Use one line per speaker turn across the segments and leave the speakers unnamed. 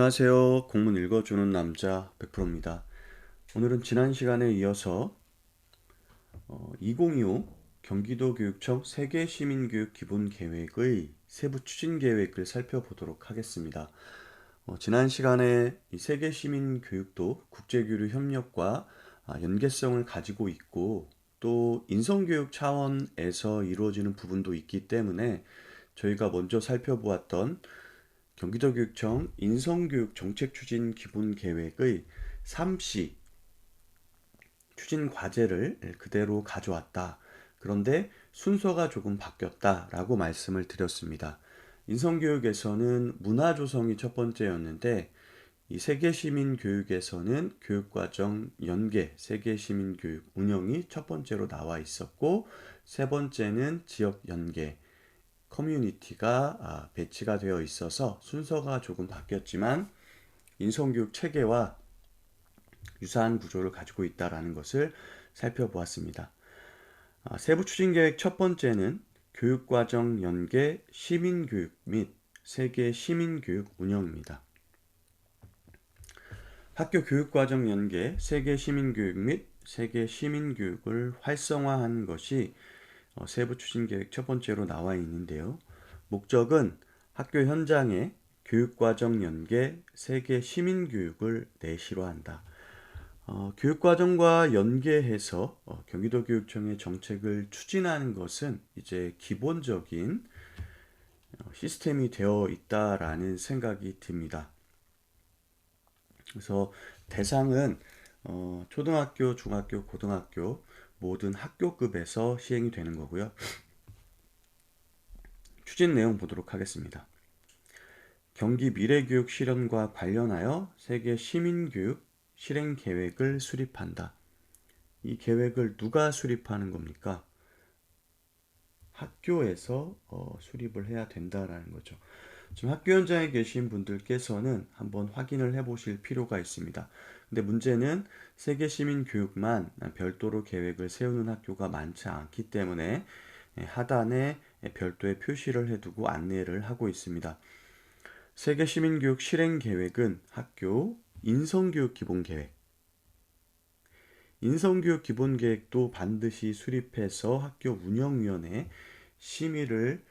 안녕하세요. 공문 읽어주는 남자 100%입니다. 오늘은 지난 시간에 이어서 2025 경기도교육청 세계시민교육 기본계획의 세부 추진계획을 살펴보도록 하겠습니다. 지난 시간에 이 세계시민교육도 국제교류 협력과 연계성을 가지고 있고 또 인성교육 차원에서 이루어지는 부분도 있기 때문에 저희가 먼저 살펴보았던 경기도교육청 인성교육 정책추진 기본계획의 3C 추진 과제를 그대로 가져왔다. 그런데 순서가 조금 바뀌었다라고 말씀을 드렸습니다. 인성교육에서는 문화조성이 첫 번째였는데 이 세계시민교육에서는 교육과정 연계, 세계시민교육 운영이 첫 번째로 나와 있었고 세 번째는 지역 연계, 커뮤니티가 배치가 되어 있어서 순서가 조금 바뀌었지만 인성교육 체계와 유사한 구조를 가지고 있다는 것을 살펴보았습니다. 세부 추진계획 첫 번째는 교육과정 연계 시민교육 및 세계 시민교육 운영입니다. 학교 교육과정 연계 세계 시민교육 및 세계 시민교육을 활성화하는 것이 세부 추진계획 첫 번째로 나와 있는데요. 목적은 학교 현장에 교육과정 연계 세계 시민교육을 내실화한다. 교육과정과 연계해서 경기도교육청의 정책을 추진하는 것은 이제 기본적인 시스템이 되어 있다라는 생각이 듭니다. 그래서 대상은 초등학교, 중학교, 고등학교 모든 학교급에서 시행이 되는 거고요. 추진 내용 보도록 하겠습니다. 경기 미래교육 실현과 관련하여 세계 시민교육 실행 계획을 수립한다. 이 계획을 누가 수립하는 겁니까? 학교에서 수립을 해야 된다라는 거죠. 지금 학교 현장에 계신 분들께서는 한번 확인을 해 보실 필요가 있습니다. 근데 문제는 세계 시민 교육만 별도로 계획을 세우는 학교가 많지 않기 때문에 하단에 별도의 표시를 해두고 안내를 하고 있습니다. 세계 시민 교육 실행 계획은 학교 인성교육 기본계획, 인성교육 기본계획도 반드시 수립해서 학교 운영위원회 심의를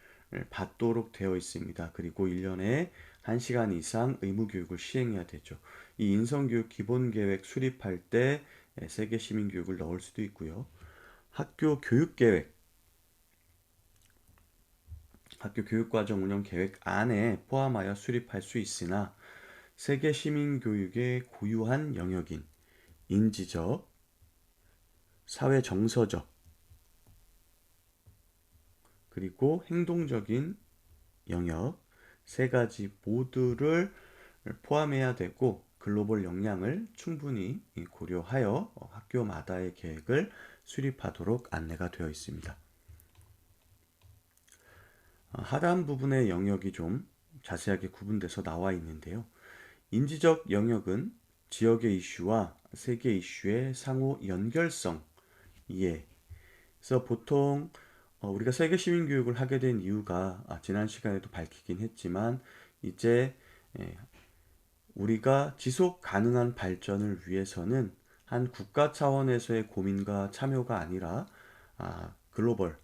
받도록 되어 있습니다. 그리고 1년에 1시간 이상 의무교육을 시행해야 되죠. 이 인성교육 기본계획 수립할 때 세계시민교육을 넣을 수도 있고요. 학교 교육계획, 학교 교육과정 운영 계획 안에 포함하여 수립할 수 있으나 세계시민교육의 고유한 영역인 인지적, 사회정서적, 그리고 행동적인 영역 세 가지 모두를 포함해야 되고 글로벌 역량을 충분히 고려하여 학교마다의 계획을 수립하도록 안내가 되어 있습니다. 하단 부분의 영역이 좀 자세하게 구분돼서 나와 있는데요. 인지적 영역은 지역의 이슈와 세계 이슈의 상호 연결성 이해. 그래서 보통 우리가 세계 시민 교육을 하게 된 이유가 지난 시간에도 밝히긴 했지만 이제 우리가 지속 가능한 발전을 위해서는 한 국가 차원에서의 고민과 참여가 아니라 글로벌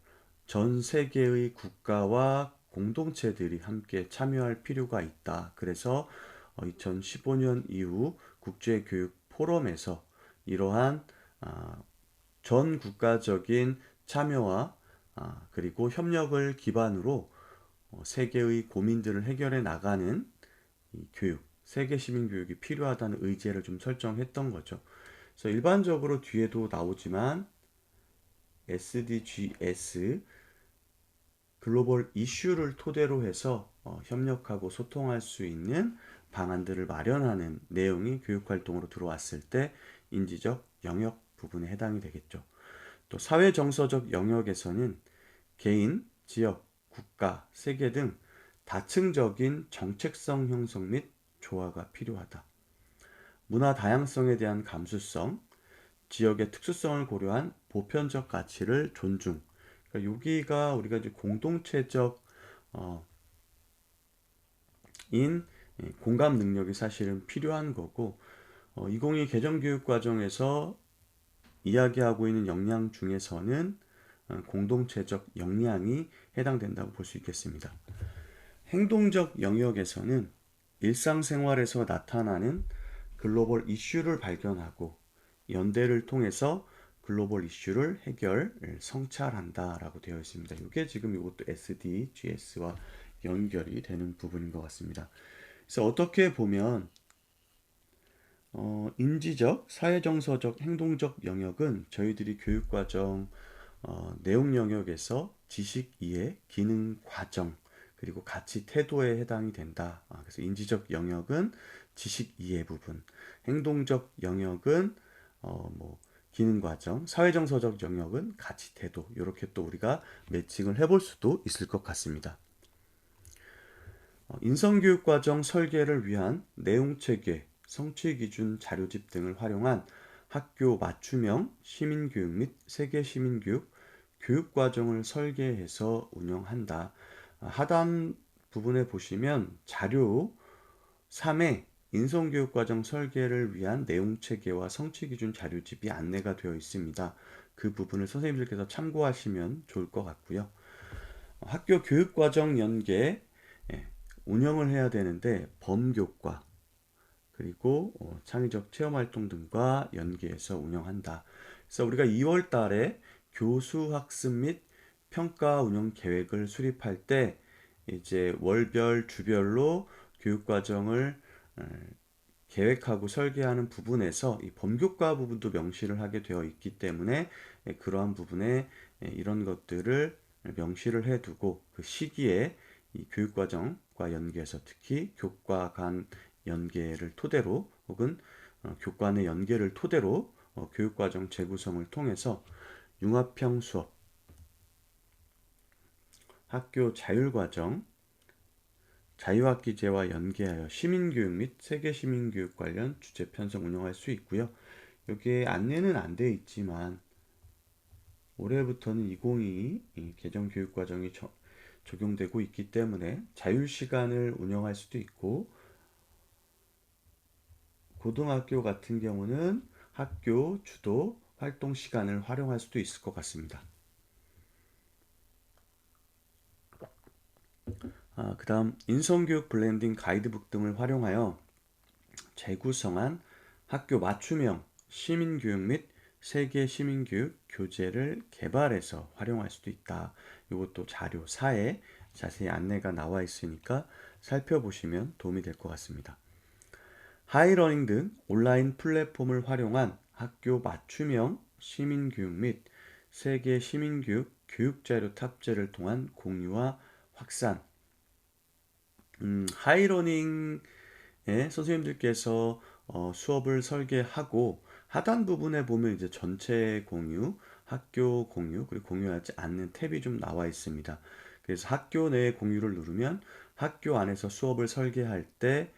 전 세계의 국가와 공동체들이 함께 참여할 필요가 있다. 그래서 2015년 이후 국제교육 포럼에서 이러한 전 국가적인 참여와 그리고 협력을 기반으로 세계의 고민들을 해결해 나가는 이 교육, 세계 시민 교육이 필요하다는 의제를 좀 설정했던 거죠. 그래서 일반적으로 뒤에도 나오지만 SDGs 글로벌 이슈를 토대로 해서 협력하고 소통할 수 있는 방안들을 마련하는 내용이 교육활동으로 들어왔을 때 인지적 영역 부분에 해당이 되겠죠. 또 사회정서적 영역에서는 개인, 지역, 국가, 세계 등 다층적인 정책성 형성 및 조화가 필요하다. 문화 다양성에 대한 감수성, 지역의 특수성을 고려한 보편적 가치를 존중. 그러니까 여기가 우리가 이제 공동체적 인 공감 능력이 사실은 필요한 거고 2022 개정교육과정에서 이야기하고 있는 역량 중에서는 공동체적 역량이 해당된다고 볼 수 있겠습니다. 행동적 영역에서는 일상생활에서 나타나는 글로벌 이슈를 발견하고 연대를 통해서 글로벌 이슈를 성찰한다라고 되어 있습니다. 이게 지금 이것도 SDGs와 연결이 되는 부분인 것 같습니다. 그래서 어떻게 보면 인지적, 사회정서적, 행동적 영역은 저희들이 교육과정 내용 영역에서 지식 이해, 기능 과정, 그리고 가치 태도에 해당이 된다. 그래서 인지적 영역은 지식 이해 부분, 행동적 영역은 기능 과정, 사회정서적 영역은 가치 태도. 이렇게 또 우리가 매칭을 해볼 수도 있을 것 같습니다. 인성교육과정 설계를 위한 내용체계, 성취기준 자료집 등을 활용한 학교 맞춤형 시민교육 및 세계시민교육 교육과정을 설계해서 운영한다. 하단 부분에 보시면 자료 3에 인성교육과정 설계를 위한 내용체계와 성취기준 자료집이 안내가 되어 있습니다. 그 부분을 선생님들께서 참고하시면 좋을 것 같고요. 학교 교육과정 연계 운영을 해야 되는데 범교과 그리고 창의적 체험활동 등과 연계해서 운영한다. 그래서 우리가 2월 달에 교수 학습 및 평가 운영 계획을 수립할 때 이제 월별, 주별로 교육과정을 계획하고 설계하는 부분에서 이 범교과 부분도 명시를 하게 되어 있기 때문에 그러한 부분에 이런 것들을 명시를 해두고 그 시기에 이 교육과정과 연계해서 특히 교과 간 연계를 토대로 혹은 교과 내 연계를 토대로 교육과정 재구성을 통해서 융합형 수업, 학교 자율과정, 자유학기제와 연계하여 시민교육 및 세계시민교육 관련 주제 편성 운영할 수 있고요. 여기에 안내는 안 돼 있지만 올해부터는 2022 개정 교육과정이 적용되고 있기 때문에 자율시간을 운영할 수도 있고 고등학교 같은 경우는 학교 주도 활동 시간을 활용할 수도 있을 것 같습니다. 그 다음 인성교육 블렌딩 가이드북 등을 활용하여 재구성한 학교 맞춤형 시민교육 및 세계 시민교육 교재를 개발해서 활용할 수도 있다. 이것도 자료 4에 자세히 안내가 나와 있으니까 살펴보시면 도움이 될 것 같습니다. 하이러닝 등 온라인 플랫폼을 활용한 학교 맞춤형 시민교육 및 세계 시민교육 교육자료 탑재를 통한 공유와 확산. 하이러닝에 선생님들께서 수업을 설계하고 하단 부분에 보면 이제 전체 공유, 학교 공유, 그리고 공유하지 않는 탭이 좀 나와 있습니다. 그래서 학교 내 공유를 누르면 학교 안에서 수업을 설계할 때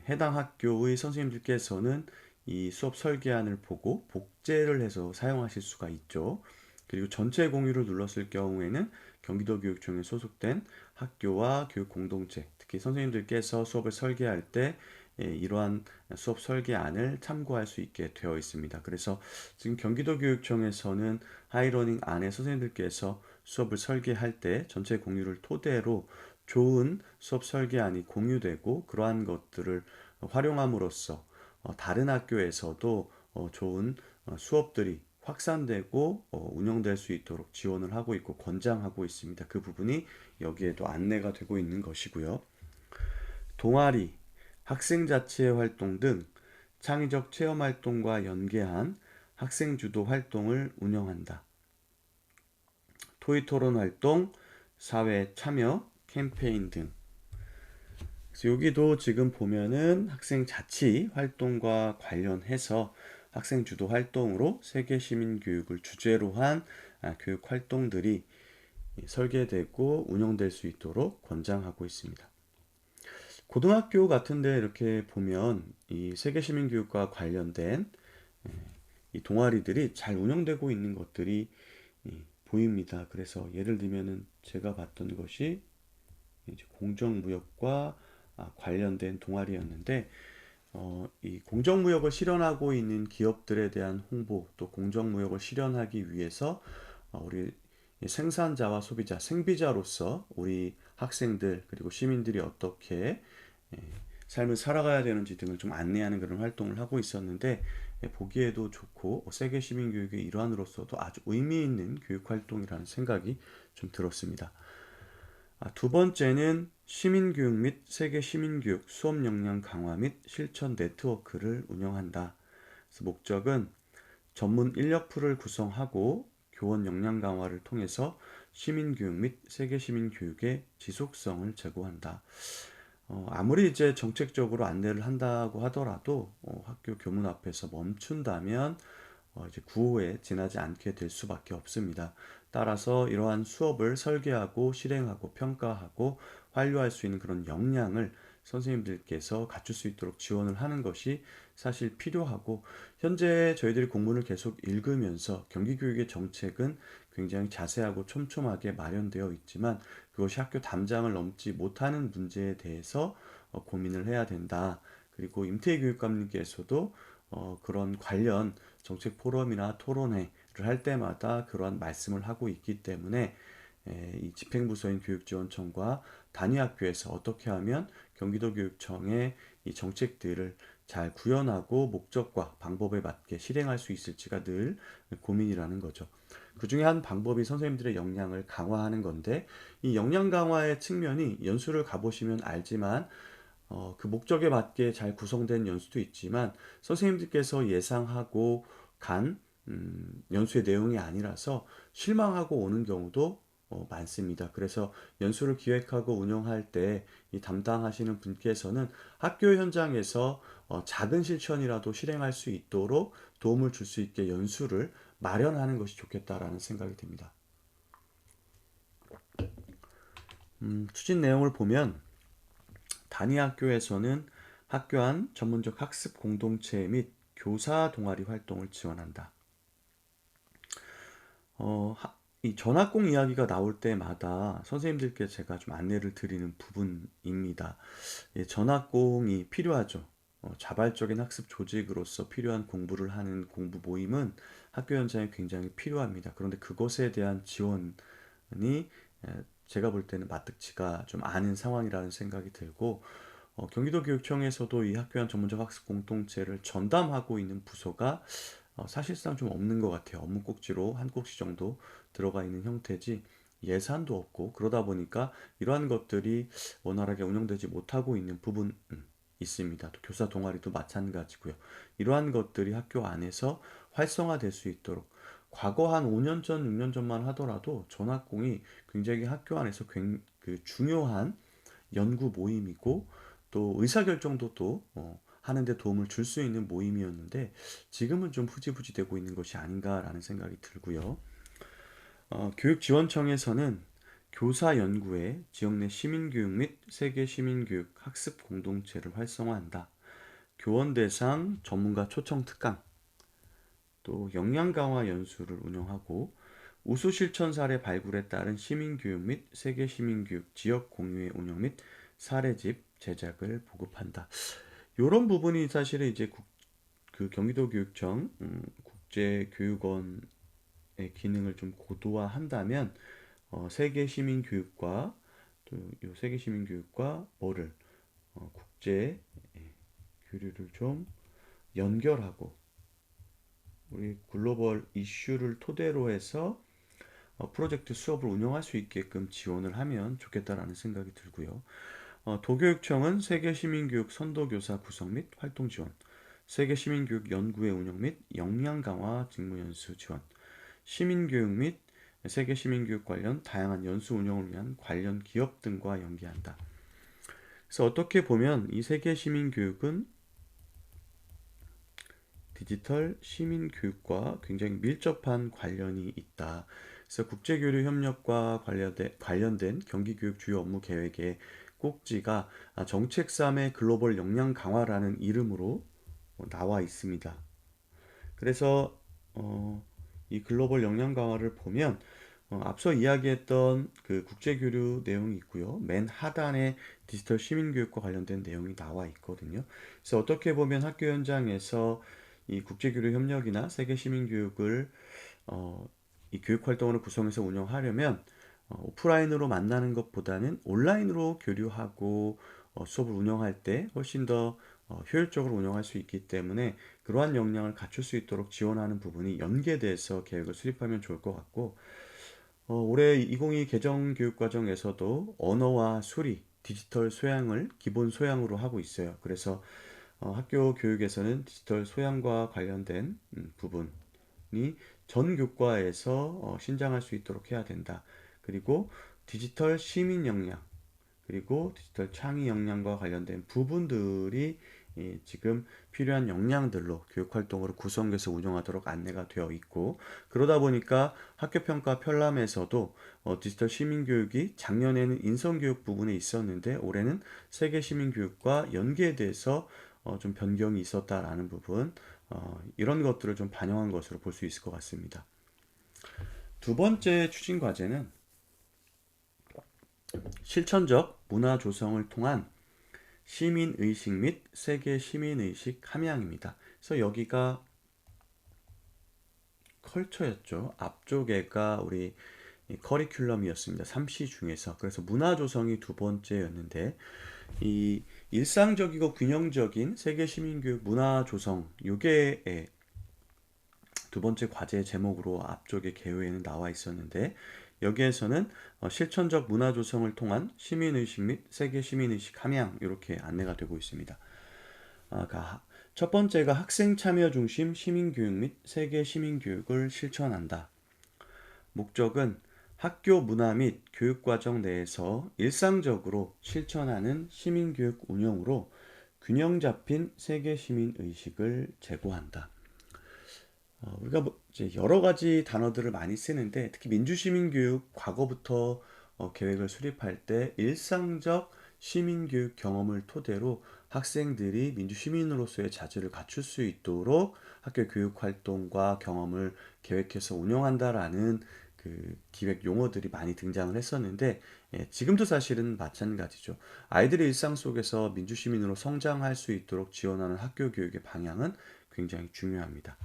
해당 학교의 선생님들께서는 이 수업 설계안을 보고 복제를 해서 사용하실 수가 있죠. 그리고 전체 공유를 눌렀을 경우에는 경기도교육청에 소속된 학교와 교육 공동체, 특히 선생님들께서 수업을 설계할 때 이러한 수업 설계안을 참고할 수 있게 되어 있습니다. 그래서 지금 경기도교육청에서는 하이러닝 안에 선생님들께서 수업을 설계할 때 전체 공유를 토대로 좋은 수업 설계안이 공유되고 그러한 것들을 활용함으로써 다른 학교에서도 좋은 수업들이 확산되고 운영될 수 있도록 지원을 하고 있고 권장하고 있습니다. 그 부분이 여기에도 안내가 되고 있는 것이고요. 동아리, 학생 자체 활동 등 창의적 체험 활동과 연계한 학생 주도 활동을 운영한다. 토의 토론 활동, 사회 참여 캠페인 등. 그래서 여기도 지금 보면은 학생 자치 활동과 관련해서 학생 주도 활동으로 세계 시민 교육을 주제로 한 교육 활동들이 설계되고 운영될 수 있도록 권장하고 있습니다. 고등학교 같은데 이렇게 보면 이 세계 시민 교육과 관련된 이 동아리들이 잘 운영되고 있는 것들이 보입니다. 그래서 예를 들면은 제가 봤던 것이 이제 공정무역과 관련된 동아리였는데 이 공정무역을 실현하고 있는 기업들에 대한 홍보 또 공정무역을 실현하기 위해서 우리 생산자와 소비자, 생비자로서 우리 학생들 그리고 시민들이 어떻게 예, 삶을 살아가야 되는지 등을 좀 안내하는 그런 활동을 하고 있었는데 보기에도 좋고 세계 시민 교육의 일환으로서도 아주 의미 있는 교육 활동이라는 생각이 좀 들었습니다. 두 번째는 시민교육 및 세계 시민교육 수업 역량 강화 및 실천 네트워크를 운영한다. 그래서 목적은 전문 인력풀을 구성하고 교원 역량 강화를 통해서 시민교육 및 세계 시민교육의 지속성을 제고한다. 아무리 이제 정책적으로 안내를 한다고 하더라도 학교 교문 앞에서 멈춘다면 이제 구호에 지나지 않게 될 수밖에 없습니다. 따라서 이러한 수업을 설계하고 실행하고 평가하고 완료할 수 있는 그런 역량을 선생님들께서 갖출 수 있도록 지원을 하는 것이 사실 필요하고 현재 저희들이 공문을 계속 읽으면서 경기교육의 정책은 굉장히 자세하고 촘촘하게 마련되어 있지만 그것이 학교 담장을 넘지 못하는 문제에 대해서 고민을 해야 된다. 그리고 임태희 교육감님께서도 그런 관련 정책 포럼이나 토론회를 할 때마다 그러한 말씀을 하고 있기 때문에 이 집행부서인 교육지원청과 단위학교에서 어떻게 하면 경기도교육청의 이 정책들을 잘 구현하고 목적과 방법에 맞게 실행할 수 있을지가 늘 고민이라는 거죠. 그 중에 한 방법이 선생님들의 역량을 강화하는 건데 이 역량 강화의 측면이 연수를 가보시면 알지만 그 목적에 맞게 잘 구성된 연수도 있지만 선생님들께서 예상하고 간 연수의 내용이 아니라서 실망하고 오는 경우도 많습니다. 그래서 연수를 기획하고 운영할 때 이 담당하시는 분께서는 학교 현장에서 작은 실천이라도 실행할 수 있도록 도움을 줄 수 있게 연수를 마련하는 것이 좋겠다라는 생각이 듭니다. 추진 내용을 보면 단위 학교에서는 학교 안 전문적 학습 공동체 및 교사 동아리 활동을 지원한다. 이 전학공 이야기가 나올 때마다 선생님들께 제가 좀 안내를 드리는 부분입니다. 전학공이 필요하죠. 자발적인 학습 조직으로서 필요한 공부를 하는 공부 모임은 학교 현장에 굉장히 필요합니다. 그런데 그것에 대한 지원이 제가 볼 때는 마뜩지가 좀 않은 상황이라는 생각이 들고 경기도교육청에서도 이 학교안 전문적 학습 공동체를 전담하고 있는 부서가 사실상 좀 없는 것 같아요. 업무 꼭지로 한 꼭지 정도 들어가 있는 형태지 예산도 없고 그러다 보니까 이러한 것들이 원활하게 운영되지 못하고 있는 부분 있습니다. 또 교사 동아리도 마찬가지고요. 이러한 것들이 학교 안에서 활성화될 수 있도록 과거 한 5년 전, 6년 전만 하더라도 전학공이 굉장히 학교 안에서 그 중요한 연구 모임이고 또 의사결정도 또 하는데 도움을 줄 수 있는 모임이었는데 지금은 좀 흐지부지 되고 있는 것이 아닌가라는 생각이 들고요. 교육지원청에서는 교사 연구에 지역 내 시민교육 및 세계 시민교육 학습 공동체를 활성화한다. 교원 대상 전문가 초청 특강, 또 역량 강화 연수를 운영하고 우수 실천 사례 발굴에 따른 시민교육 및 세계 시민교육 지역 공유의 운영 및 사례집 제작을 보급한다. 이런 부분이 사실은 이제 그 경기도교육청 국제교육원의 기능을 좀 고도화한다면 세계 시민 교육과 또 요 세계 시민 교육과 뭐를 국제 교류를 좀 연결하고 우리 글로벌 이슈를 토대로 해서 프로젝트 수업을 운영할 수 있게끔 지원을 하면 좋겠다라는 생각이 들고요. 도교육청은 세계 시민교육 선도교사 구성 및 활동 지원, 세계 시민교육 연구회 운영 및 역량 강화 직무연수 지원, 시민교육 및 세계 시민교육 관련 다양한 연수 운영을 위한 관련 기업 등과 연계한다. 그래서 어떻게 보면 이 세계 시민교육은 디지털 시민교육과 굉장히 밀접한 관련이 있다. 그래서 국제교류 협력과 관련된 경기교육 주요 업무 계획의 꼭지가 정책 3의 글로벌 역량 강화라는 이름으로 나와 있습니다. 그래서 이 글로벌 역량 강화를 보면 앞서 이야기했던 그 국제교류 내용이 있고요. 맨 하단에 디지털 시민교육과 관련된 내용이 나와 있거든요. 그래서 어떻게 보면 학교 현장에서 이 국제교류 협력이나 세계 시민교육을 이 교육 활동을 구성해서 운영하려면 오프라인으로 만나는 것보다는 온라인으로 교류하고 수업을 운영할 때 훨씬 더 효율적으로 운영할 수 있기 때문에 그러한 역량을 갖출 수 있도록 지원하는 부분이 연계돼서 계획을 수립하면 좋을 것 같고, 올해 2022 개정 교육과정에서도 언어와 수리, 디지털 소양을 기본 소양으로 하고 있어요. 그래서 학교 교육에서는 디지털 소양과 관련된 부분이 전 교과에서 신장할 수 있도록 해야 된다. 그리고 디지털 시민 역량, 그리고 디지털 창의 역량과 관련된 부분들이 지금 필요한 역량들로 교육활동을 구성해서 운영하도록 안내가 되어 있고, 그러다 보니까 학교평가 편람에서도 디지털 시민교육이 작년에는 인성교육 부분에 있었는데 올해는 세계시민교육과 연계돼서 좀 변경이 있었다라는 부분, 이런 것들을 좀 반영한 것으로 볼 수 있을 것 같습니다. 두 번째 추진 과제는 실천적 문화 조성을 통한 시민의식 및 세계 시민의식 함양입니다. 그래서 여기가 컬처였죠. 앞쪽에가 우리 커리큘럼이었습니다. 3C 중에서. 그래서 문화 조성이 두 번째였는데, 이 일상적이고 균형적인 세계 시민교육 문화 조성, 요게 두 번째 과제 제목으로 앞쪽에 개요에는 나와 있었는데, 여기에서는 실천적 문화 조성을 통한 시민의식 및 세계 시민의식 함양, 이렇게 안내가 되고 있습니다. 첫 번째가 학생 참여 중심 시민교육 및 세계 시민교육을 실천한다. 목적은 학교 문화 및 교육과정 내에서 일상적으로 실천하는 시민교육 운영으로 균형 잡힌 세계 시민의식을 제고한다. 우리가 이제 여러 가지 단어들을 많이 쓰는데, 특히 민주시민교육 과거부터 계획을 수립할 때 일상적 시민교육 경험을 토대로 학생들이 민주시민으로서의 자질을 갖출 수 있도록 학교 교육활동과 경험을 계획해서 운영한다라는 그 기획 용어들이 많이 등장을 했었는데, 지금도 사실은 마찬가지죠. 아이들의 일상 속에서 민주시민으로 성장할 수 있도록 지원하는 학교 교육의 방향은 굉장히 중요합니다.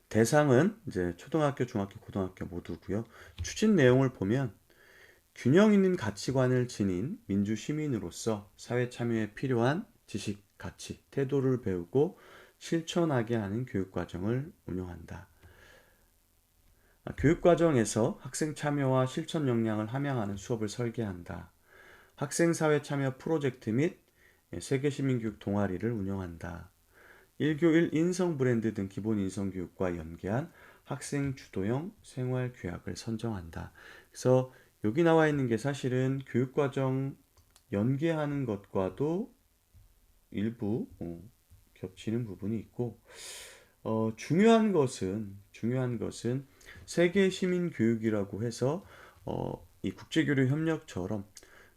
대상은 이제 초등학교, 중학교, 고등학교 모두고요. 추진 내용을 보면 균형 있는 가치관을 지닌 민주 시민으로서 사회 참여에 필요한 지식, 가치, 태도를 배우고 실천하게 하는 교육 과정을 운영한다. 교육 과정에서 학생 참여와 실천 역량을 함양하는 수업을 설계한다. 학생 사회 참여 프로젝트 및 세계 시민교육 동아리를 운영한다. 1교일 인성 브랜드 등 기본 인성 교육과 연계한 학생 주도형 생활 규약을 선정한다. 그래서 여기 나와 있는 게 사실은 교육과정 연계하는 것과도 일부 겹치는 부분이 있고, 중요한 것은 세계 시민 교육이라고 해서 이 국제교류 협력처럼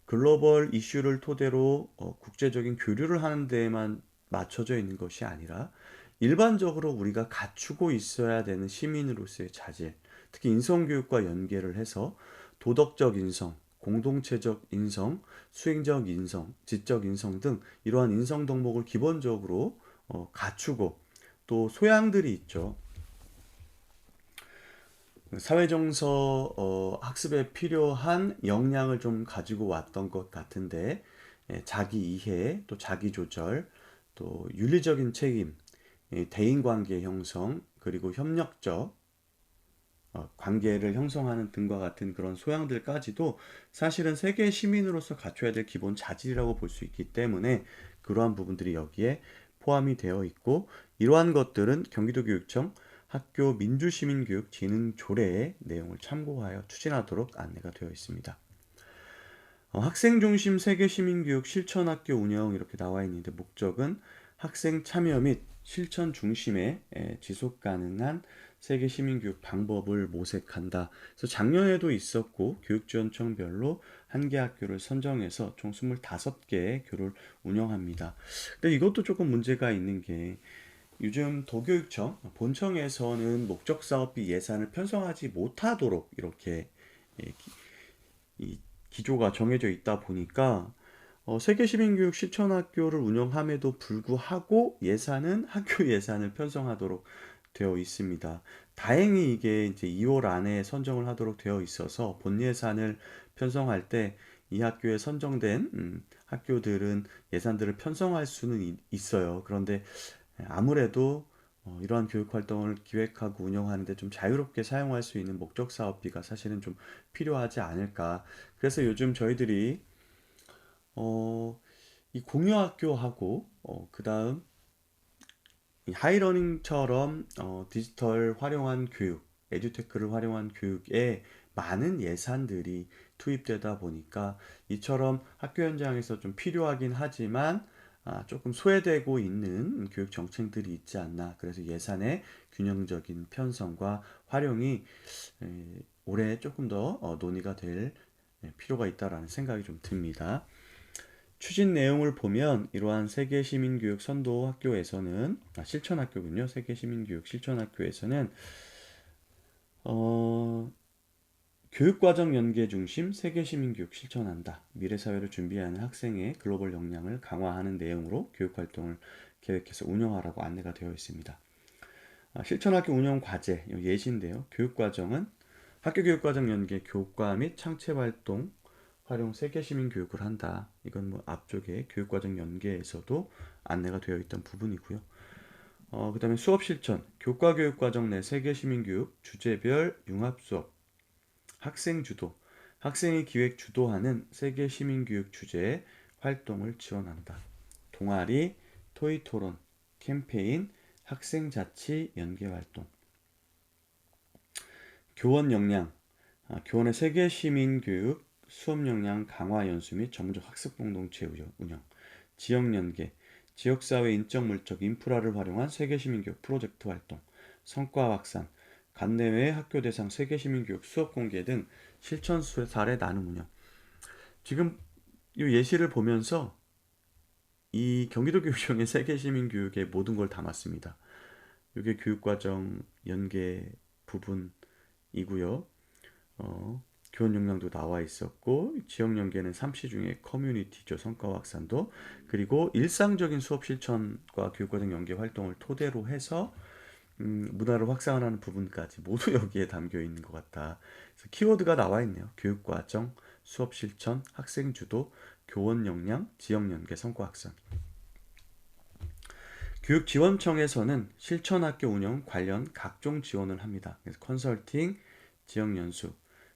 글로벌 이슈를 토대로 국제적인 교류를 하는 데에만 맞춰져 있는 것이 아니라 일반적으로 우리가 갖추고 있어야 되는 시민으로서의 자질, 특히 인성교육과 연계를 해서 도덕적 인성, 공동체적 인성, 수행적 인성, 지적 인성 등 이러한 인성 덕목을 기본적으로 갖추고, 또 소양들이 있죠. 사회정서 학습에 필요한 역량을 좀 가지고 왔던 것 같은데, 자기 이해, 또 자기 조절, 또 윤리적인 책임, 대인관계 형성, 그리고 협력적 관계를 형성하는 등과 같은 그런 소양들까지도 사실은 세계 시민으로서 갖춰야 될 기본 자질이라고 볼 수 있기 때문에 그러한 부분들이 여기에 포함이 되어 있고, 이러한 것들은 경기도교육청 학교 민주시민교육 진흥조례의 내용을 참고하여 추진하도록 안내가 되어 있습니다. 학생 중심 세계 시민교육 실천학교 운영 이렇게 나와 있는데, 목적은 학생 참여 및 실천 중심의 지속 가능한 세계 시민교육 방법을 모색한다. 그래서 작년에도 있었고 교육지원청별로 한 개 학교를 선정해서 총 25개의 교를 운영합니다. 근데 이것도 조금 문제가 있는 게, 요즘 도교육청 본청에서는 목적 사업비 예산을 편성하지 못하도록 이렇게 예, 이 기조가 정해져 있다 보니까 세계 시민교육 실천학교를 운영함에도 불구하고 예산은 학교 예산을 편성하도록 되어 있습니다. 다행히 이게 이제 2월 안에 선정을 하도록 되어 있어서 본 예산을 편성할 때 이 학교에 선정된 학교들은 예산들을 편성할 수는 있어요. 그런데 아무래도 이러한 교육 활동을 기획하고 운영하는데 좀 자유롭게 사용할 수 있는 목적 사업비가 사실은 좀 필요하지 않을까. 그래서 요즘 저희들이 어, 이 공유학교하고 그다음 이 하이러닝처럼 디지털 활용한 교육, 에듀테크를 활용한 교육에 많은 예산들이 투입되다 보니까 이처럼 학교 현장에서 좀 필요하긴 하지만 조금 소외되고 있는 교육 정책들이 있지 않나. 그래서 예산의 균형적인 편성과 활용이 올해 조금 더 논의가 될 필요가 있다라는 생각이 좀 듭니다. 추진 내용을 보면 이러한 세계 시민교육 선도 학교에서는 실천학교군요. 세계 시민교육 실천학교에서는 어, 교육과정 연계 중심 세계 시민교육 실천한다. 미래 사회를 준비하는 학생의 글로벌 역량을 강화하는 내용으로 교육 활동을 계획해서 운영하라고 안내가 되어 있습니다. 실천학교 운영 과제 예시인데요. 교육과정은 학교 교육과정 연계 교과 및 창체 활동 활용 세계 시민 교육을 한다. 이건 뭐 앞쪽에 교육과정 연계에서도 안내가 되어 있던 부분이고요. 그다음에 수업 실천, 교과 교육과정 내 세계 시민 교육, 주제별 융합 수업, 학생 주도, 학생이 기획 주도하는 세계 시민 교육 주제 활동을 지원한다. 동아리, 토의 토론, 캠페인, 학생 자치 연계 활동, 교원 역량, 교원의 세계 시민 교육, 수업 역량 강화 연수 및 전문적 학습 공동체 운영, 지역 연계, 지역사회 인적 물적 인프라를 활용한 세계 시민교육 프로젝트 활동, 성과 확산, 관내외 학교 대상 세계 시민교육 수업 공개 등 실천 사례 나눔 운영. 지금 이 예시를 보면서 이 경기도 교육청의 세계 시민교육의 모든 걸 담았습니다. 이게 교육과정 연계 부분이고요. 교원 역량도 나와 있었고 지역 연계는 3시 중에 커뮤니티죠. 성과 확산도 그리고 일상적인 수업 실천과 교육과정 연계 활동을 토대로 해서 문화를 확산하는 부분까지 모두 여기에 담겨 있는 것 같다. 그래서 키워드가 나와 있네요. 교육과정, 수업 실천, 학생 주도, 교원 역량, 지역 연계, 성과 확산. 교육지원청에서는 실천학교 운영 관련 각종 지원을 합니다. 그래서 컨설팅, 지역연수,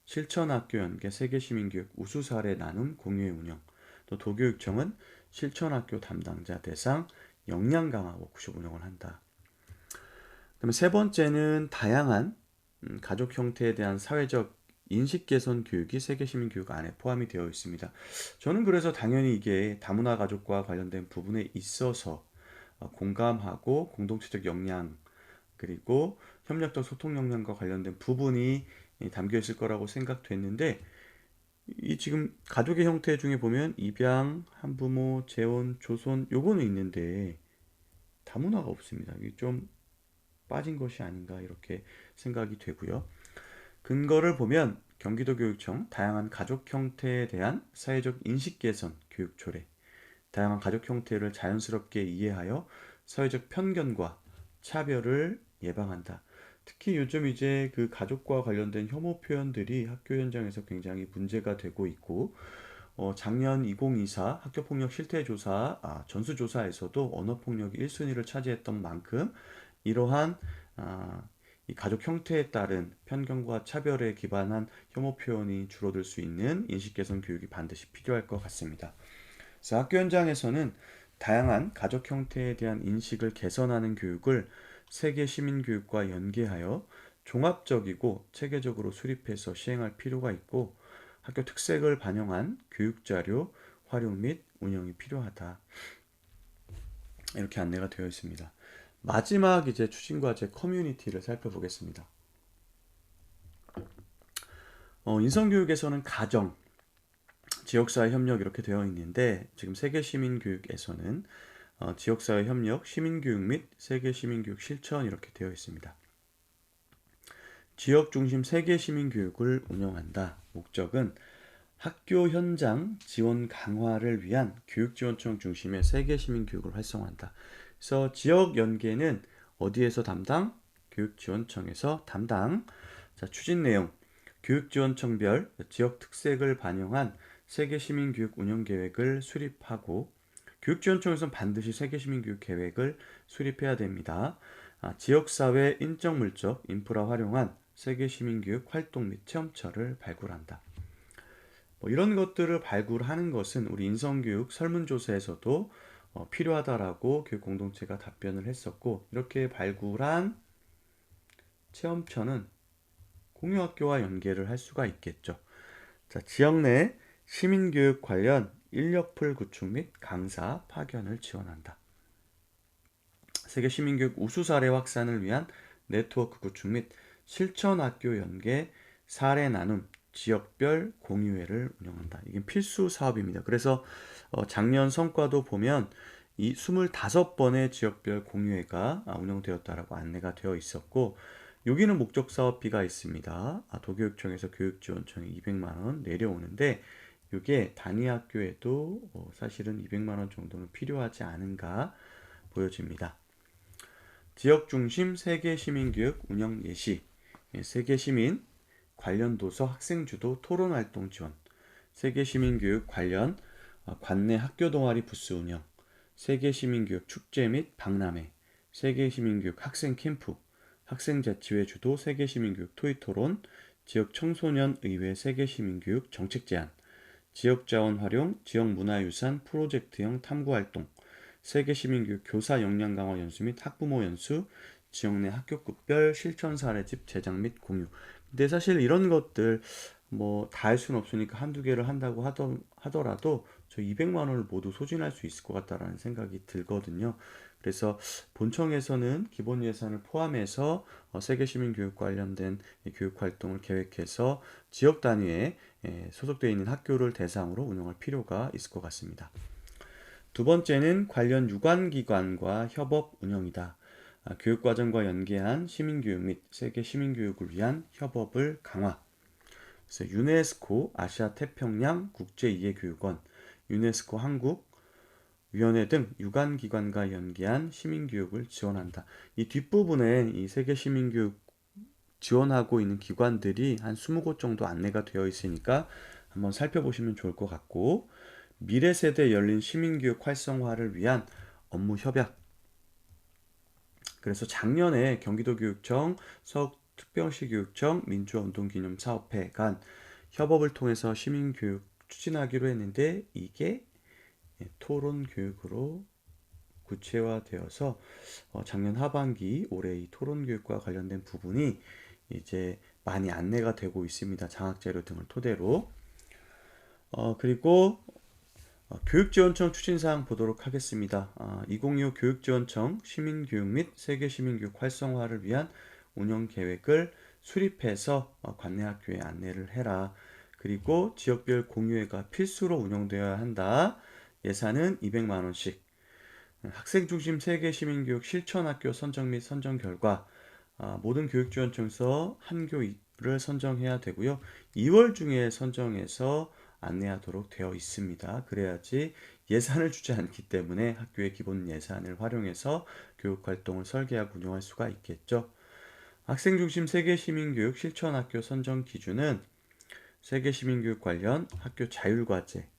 실천학교 연계 세계시민교육 우수 사례 나눔 공유의 운영, 또 도교육청은 실천학교 담당자 대상 역량 강화 워크숍 운영을 한다. 그다음에 세 번째는 다양한 가족 형태에 대한 사회적 인식 개선 교육이 세계시민교육 안에 포함이 되어 있습니다. 저는 그래서 당연히 이게 다문화 가족과 관련된 부분에 있어서 공감하고 공동체적 역량 그리고 협력적 소통 역량과 관련된 부분이 담겨 있을 거라고 생각됐는데 이 지금 가족의 형태 중에 보면 입양, 한부모, 재혼, 조손 요거는 있는데 다문화가 없습니다. 이게 좀 빠진 것이 아닌가 이렇게 생각이 되고요. 근거를 보면 경기도 교육청 다양한 가족 형태에 대한 사회적 인식 개선 교육 조례 다양한 가족 형태를 자연스럽게 이해하여 사회적 편견과 차별을 예방한다. 특히 요즘 이제 그 가족과 관련된 혐오 표현들이 학교 현장에서 굉장히 문제가 되고 있고, 작년 2024 학교폭력 실태조사, 전수조사에서도 언어폭력이 1순위를 차지했던 만큼 이러한 이 가족 형태에 따른 편견과 차별에 기반한 혐오 표현이 줄어들 수 있는 인식 개선 교육이 반드시 필요할 것 같습니다. 그래서 학교 현장에서는 다양한 가족 형태에 대한 인식을 개선하는 교육을 세계 시민 교육과 연계하여 종합적이고 체계적으로 수립해서 시행할 필요가 있고 학교 특색을 반영한 교육 자료 활용 및 운영이 필요하다. 이렇게 안내가 되어 있습니다. 마지막 이제 추진 과제 커뮤니티를 살펴보겠습니다. 인성교육에서는 가정, 지역사회 협력 이렇게 되어 있는데 지금 세계시민교육에서는 지역사회 협력, 시민교육 및 세계 시민교육 실천 이렇게 되어 있습니다. 지역 중심 세계 시민교육을 운영한다. 목적은 학교 현장 지원 강화를 위한 교육지원청 중심의 세계 시민교육을 활성화한다. 그래서 지역 연계는 어디에서 담당? 교육지원청에서 담당. 자, 추진 내용. 교육지원청별 지역 특색을 반영한 세계 시민교육 운영 계획을 수립하고 교육지원청에서는 반드시 세계 시민교육 계획을 수립해야 됩니다. 지역사회 인적 물적 인프라 활용한 세계 시민교육 활동 및 체험처를 발굴한다. 이런 것들을 발굴하는 것은 우리 인성교육 설문조사에서도 필요하다라고 교육 공동체가 답변을 했었고, 이렇게 발굴한 체험처는 공유학교와 연계를 할 수가 있겠죠. 자, 지역 내 시민교육 관련 인력풀 구축 및 강사 파견을 지원한다. 세계 시민교육 우수 사례 확산을 위한 네트워크 구축 및 실천학교 연계 사례 나눔 지역별 공유회를 운영한다. 이게 필수 사업입니다. 그래서 작년 성과도 보면 이 25번의 지역별 공유회가 운영되었다라고 안내가 되어 있었고, 여기는 목적 사업비가 있습니다. 도교육청에서 교육지원청에 200만 원 내려오는데, 이게 단위 학교에도 사실은 200만 원 정도는 필요하지 않은가 보여집니다. 지역 중심 세계 시민교육 운영 예시, 세계 시민 관련 도서 학생 주도 토론 활동 지원, 세계 시민교육 관련 관내 학교 동아리 부스 운영, 세계 시민교육 축제 및 박람회, 세계 시민교육 학생 캠프, 학생 자치회 주도 세계 시민교육 토의 토론, 지역 청소년 의회 세계 시민교육 정책 제안, 지역 자원 활용, 지역 문화유산 프로젝트형 탐구 활동, 세계 시민교육 교사 역량 강화 연수 및 학부모 연수, 지역 내 학교급별 실천 사례집 제작 및 공유. 근데 사실 이런 것들 다 할 수는 없으니까 한두 개를 한다고 하더라도 저 200만 원을 모두 소진할 수 있을 것 같다라는 생각이 들거든요. 그래서 본청에서는 기본 예산을 포함해서 세계 시민 교육 관련된 교육 활동을 계획해서 지역 단위에 소속되어 있는 학교를 대상으로 운영할 필요가 있을 것 같습니다. 두 번째는 관련 유관기관과 협업 운영이다. 교육과정과 연계한 시민교육 및 세계 시민교육을 위한 협업을 강화. 그래서 유네스코 아시아 태평양 국제이해교육원, 유네스코 한국위원회 등 유관기관과 연계한 시민교육을 지원한다. 이 뒷부분에 이 세계 시민교육 지원하고 있는 기관들이 한 20곳 정도 안내가 되어 있으니까 한번 살펴보시면 좋을 것 같고, 미래 세대에 열린 시민교육 활성화를 위한 업무 협약. 그래서 작년에 경기도교육청, 서울특별시교육청, 민주화운동기념사업회 간 협업을 통해서 시민교육 추진하기로 했는데, 이게 토론 교육으로 구체화되어서 작년 하반기 올해 이 토론 교육과 관련된 부분이 이제 많이 안내가 되고 있습니다. 장학자료 등을 토대로. 그리고 교육지원청 추진사항 보도록 하겠습니다. 2025 교육지원청 시민교육 및 세계시민교육 활성화를 위한 운영계획을 수립해서 관내 학교에 안내를 해라. 그리고 지역별 공유회가 필수로 운영되어야 한다. 예산은 200만 원씩. 학생중심 세계시민교육 실천학교 선정 및 선정 결과, 모든 교육지원청에서 한 교를 선정해야 되고요. 2월 중에 선정해서 안내하도록 되어 있습니다. 그래야지 예산을 주지 않기 때문에 학교의 기본 예산을 활용해서 교육활동을 설계하고 운영할 수가 있겠죠. 학생중심 세계시민교육 실천학교 선정 기준은 세계시민교육 관련 학교 자율과제,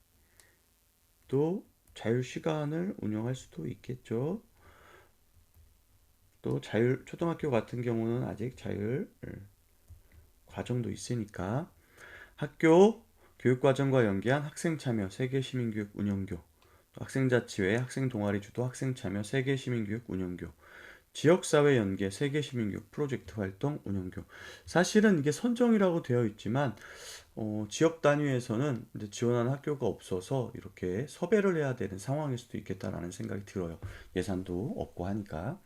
또 자율시간을 운영할 수도 있겠죠. 또 초등학교 같은 경우는 아직 자율 과정도 있으니까 학교 교육과정과 연계한 학생참여 세계시민교육 운영교, 학생자치회 학생동아리 주도 학생참여 세계시민교육 운영교, 지역사회 연계 세계시민교육 프로젝트 활동 운영교. 사실은 이게 선정이라고 되어 있지만 지역 단위에서는 이제 지원하는 학교가 없어서 이렇게 섭외를 해야 되는 상황일 수도 있겠다라는 생각이 들어요. 예산도 없고 하니까.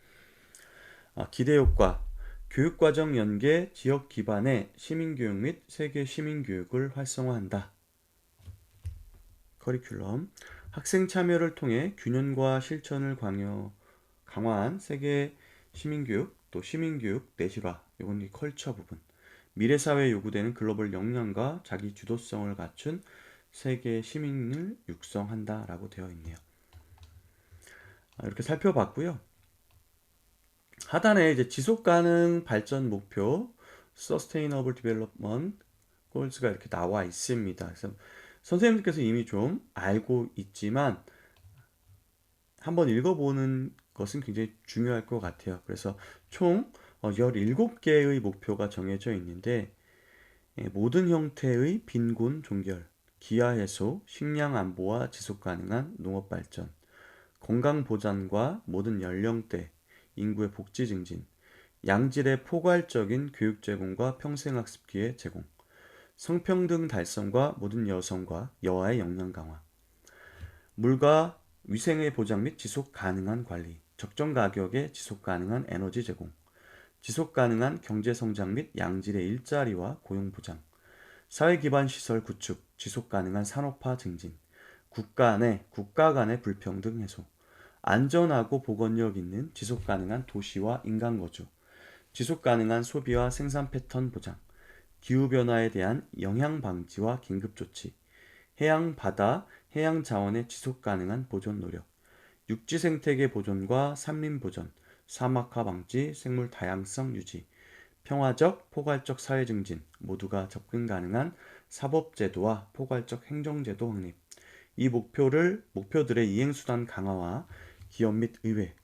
기대효과, 교육과정 연계 지역 기반의 시민교육 및 세계 시민교육을 활성화한다. 커리큘럼, 학생 참여를 통해 균형과 실천을 강화한 세계 시민교육, 또 시민교육 내실화, 요건 이 컬처 부분. 미래 사회에 요구되는 글로벌 역량과 자기 주도성을 갖춘 세계 시민을 육성한다라고 되어 있네요. 이렇게 살펴봤고요. 하단에 이제 지속 가능 발전 목표, Sustainable Development Goals가 이렇게 나와 있습니다. 그래서 선생님들께서 이미 좀 알고 있지만 한번 읽어보는 것은 굉장히 중요할 것 같아요. 그래서 총 17개의 목표가 정해져 있는데 모든 형태의 빈곤 종결, 기아 해소, 식량 안보와 지속 가능한 농업 발전, 건강 보장과 모든 연령대, 인구의 복지 증진, 양질의 포괄적인 교육 제공과 평생학습 기회 제공, 성평등 달성과 모든 여성과 여아의 역량 강화, 물과 위생의 보장 및 지속 가능한 관리, 적정 가격의 지속 가능한 에너지 제공, 지속 가능한 경제 성장 및 양질의 일자리와 고용 보장, 사회 기반 시설 구축, 지속 가능한 산업화 증진, 국가 간의 불평등 해소, 안전하고 보건력 있는 지속 가능한 도시와 인간 거주, 지속 가능한 소비와 생산 패턴 보장, 기후 변화에 대한 영향 방지와 긴급 조치, 해양 바다, 해양 자원의 지속 가능한 보존 노력, 육지 생태계 보존과 산림 보전, 사막화 방지, 생물 다양성 유지, 평화적, 포괄적 사회 증진, 모두가 접근 가능한 사법제도와 포괄적 행정제도 확립. 이 목표들의 이행수단 강화와 기업 및 의회,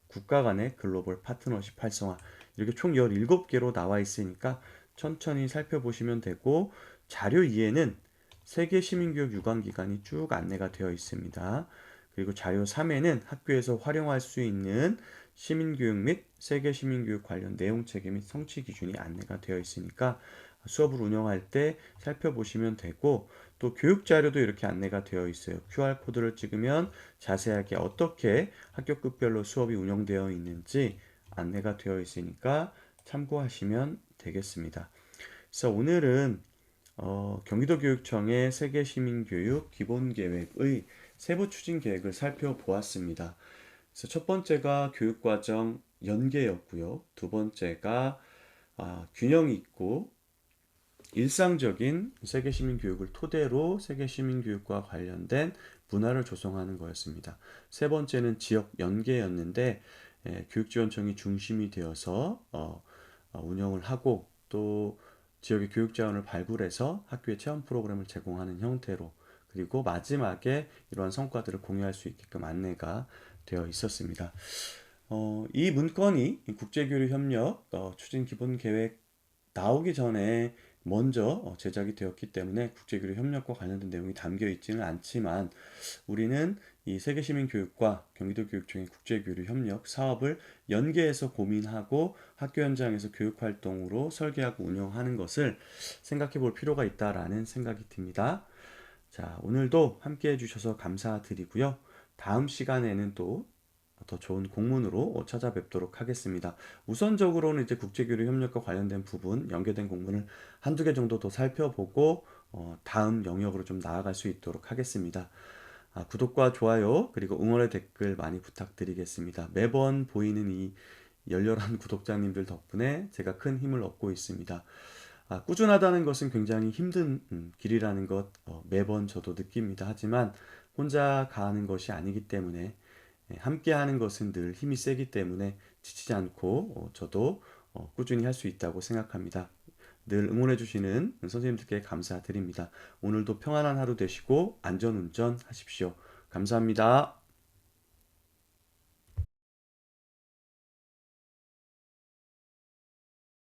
국가 간의 글로벌 파트너십 활성화. 이렇게 총 17개로 나와 있으니까 천천히 살펴보시면 되고, 자료 2에는 세계 시민교육 유관기관이 쭉 안내가 되어 있습니다. 그리고 자료 3에는 학교에서 활용할 수 있는 시민교육 및 세계 시민교육 관련 내용 체계 및 성취 기준이 안내가 되어 있으니까 수업을 운영할 때 살펴보시면 되고, 또 교육 자료도 이렇게 안내가 되어 있어요. QR코드를 찍으면 자세하게 어떻게 학교급별로 수업이 운영되어 있는지 안내가 되어 있으니까 참고하시면 되겠습니다. 그래서 오늘은 경기도교육청의 세계시민교육 기본계획의 세부 추진 계획을 살펴보았습니다. 그래서 첫 번째가 교육과정 연계였고요. 두 번째가 균형 있고 일상적인 세계시민교육을 토대로 세계시민교육과 관련된 문화를 조성하는 거였습니다. 세 번째는 지역 연계였는데 교육지원청이 중심이 되어서 운영을 하고 또 지역의 교육자원을 발굴해서 학교의 체험 프로그램을 제공하는 형태로, 그리고 마지막에 이러한 성과들을 공유할 수 있게끔 안내가 되어 있었습니다. 이 문건이 국제교류협력 추진 기본계획 나오기 전에 먼저 제작이 되었기 때문에 국제교류 협력과 관련된 내용이 담겨 있지는 않지만, 우리는 이 세계시민교육과 경기도교육청의 국제교류 협력 사업을 연계해서 고민하고 학교 현장에서 교육활동으로 설계하고 운영하는 것을 생각해 볼 필요가 있다라는 생각이 듭니다. 자, 오늘도 함께 해주셔서 감사드리고요. 다음 시간에는 또 더 좋은 공문으로 찾아뵙도록 하겠습니다. 우선적으로는 이제 국제교류 협력과 관련된 부분, 연계된 공문을 한두 개 정도 더 살펴보고 다음 영역으로 좀 나아갈 수 있도록 하겠습니다. 구독과 좋아요 그리고 응원의 댓글 많이 부탁드리겠습니다. 매번 보이는 이 열렬한 구독자님들 덕분에 제가 큰 힘을 얻고 있습니다. 꾸준하다는 것은 굉장히 힘든 길이라는 것 매번 저도 느낍니다. 하지만 혼자 가는 것이 아니기 때문에, 함께 하는 것은 늘 힘이 세기 때문에 지치지 않고 저도 꾸준히 할 수 있다고 생각합니다. 늘 응원해 주시는 선생님들께 감사드립니다. 오늘도 평안한 하루 되시고 안전운전 하십시오. 감사합니다.